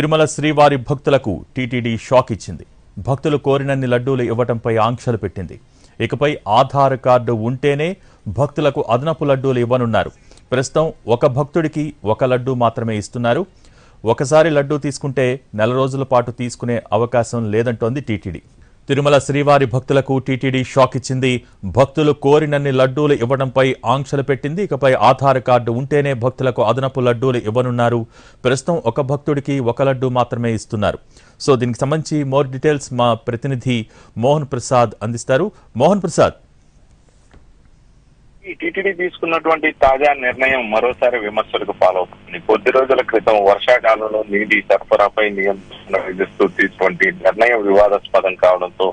తిరుమల శ్రీవారి భక్తులకు TTD shock ఇచ్చింది. భక్తులు కోరినన్ని లడ్డూలు ఇవ్వడంపై ఆంక్షలు పెట్టింది. ఇకపై ఆధార్ కార్డు ఉంటేనే భక్తులకు అదనపు లడ్డూలు ఇవ్వనున్నారు. ప్రస్తుతం ఒక భక్తుడికి ఒక లడ్డూ మాత్రమే ఇస్తున్నారు. ఒకసారి లడ్డూ తీసుకుంటే నెల రోజుల పాటు తీసుకునే అవకాశం లేదంటోంది టీటీడీ. తిరుమల శ్రీవారి భక్తులకు టీటీడీ షాక్ ఇచ్చింది. భక్తులు కోరినన్ని లడ్డూలు ఇవ్వడంపై ఆంక్షలు పెట్టింది. ఇకపై ఆధార్ కార్డు ఉంటేనే భక్తులకు అదనపు లడ్డూలు ఇవ్వనున్నారు. ప్రస్తుతం ఒక భక్తుడికి ఒక లడ్డూ మాత్రమే ఇస్తున్నారు. సో దీనికి సంబంధించి మోర్ డీటెయిల్స్ మా ప్రతినిధి మోహన్ ప్రసాద్ అందిస్తారు. మోహన్ ప్రసాద్, ఈ టీటీడీ తీసుకున్నటువంటి తాజా నిర్ణయం మరోసారి విమర్శలకు పాలవుతుంది. కొద్ది రోజుల క్రితం వర్షాకాలంలో నీటి సరఫరాపై నియంత్రణ విధిస్తూ తీసుకున్నటువంటి నిర్ణయం వివాదాస్పదం కావడంతో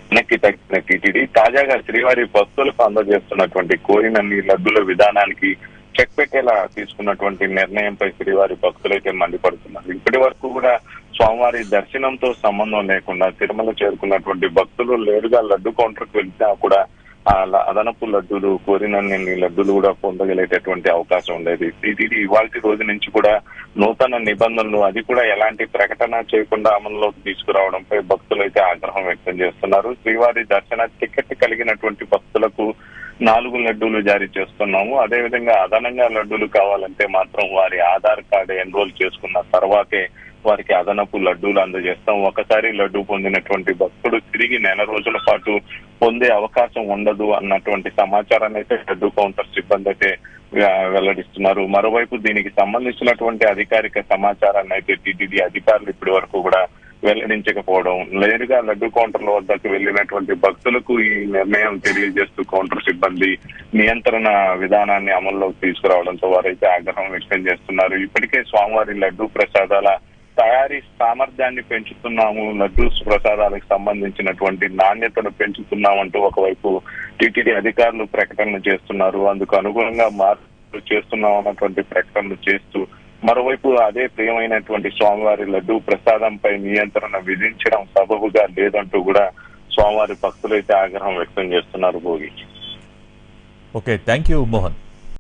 వెనక్కి తగ్గిన టీటీడీ తాజాగా శ్రీవారి భక్తులకు అందజేస్తున్నటువంటి కోరినన్ని లడ్డూల విధానానికి చెక్ పెట్టేలా తీసుకున్నటువంటి నిర్ణయంపై శ్రీవారి భక్తులైతే మండిపడుతున్నారు. ఇప్పటి వరకు కూడా స్వామివారి దర్శనంతో సంబంధం లేకుండా తిరుమల చేరుకున్నటువంటి భక్తులు నేరుగా లడ్డు కౌంటర్కి వెళ్తే కూడా అదనపు లడ్డూలు కోరినన్ని లడ్డూలు కూడా పొందగలిగేటటువంటి అవకాశం ఉండేది. టీటీడీ ఇవాళ రోజు నుంచి కూడా నూతన నిబంధనలు అది కూడా ఎలాంటి ప్రకటన చేయకుండా అమలులోకి తీసుకురావడంపై భక్తులు అయితే ఆగ్రహం వ్యక్తం చేస్తున్నారు. శ్రీవారి దర్శన టికెట్ కలిగినటువంటి భక్తులకు 4 లడ్డూలు జారీ చేస్తున్నాము. అదేవిధంగా అదనంగా లడ్డూలు కావాలంటే మాత్రం వారి ఆధార్ కార్డు ఎన్రోల్ చేసుకున్న తర్వాతే వారికి అదనపు లడ్డూలు అందజేస్తాం. ఒకసారి లడ్డూ పొందినటువంటి భక్తుడు తిరిగి నెల రోజుల పాటు పొందే అవకాశం ఉండదు అన్నటువంటి సమాచారాన్ని అయితే లడ్డూ కౌంటర్ సిబ్బంది అయితే వెల్లడిస్తున్నారు. మరోవైపు దీనికి సంబంధించినటువంటి అధికారిక సమాచారాన్ని అయితే టీటీడీ అధికారులు ఇప్పటి వరకు కూడా వెల్లడించకపోవడం, నేరుగా లడ్డు కౌంటర్ల వద్దకు వెళ్లినటువంటి భక్తులకు ఈ నిర్ణయం తెలియజేస్తూ కౌంటర్ సిబ్బంది నియంత్రణ విధానాన్ని అమల్లోకి తీసుకురావడంతో వారైతే ఆగ్రహం వ్యక్తం చేస్తున్నారు. ఇప్పటికే స్వామివారి లడ్డు ప్రసాదాల తయారీ సామర్థ్యాన్ని పెంచుతున్నాము, లడ్డూ ప్రసాదాలకు సంబంధించినటువంటి నాణ్యతను పెంచుతున్నామంటూ ఒకవైపు టీటీడీ అధికారులు ప్రకటనలు చేస్తున్నారు. అందుకు అనుగుణంగా మార్పులు చేస్తున్నాం అన్నటువంటి ప్రకటనలు చేస్తూ మరోవైపు అదే ప్రియమైనటువంటి స్వామివారి లడ్డూ ప్రసాదంపై నియంత్రణ విధించడం సబబుగా లేదంటూ కూడా స్వామివారి భక్తులైతే ఆగ్రహం వ్యక్తం చేస్తున్నారు. Bhogi. Okay, thank you Mohan.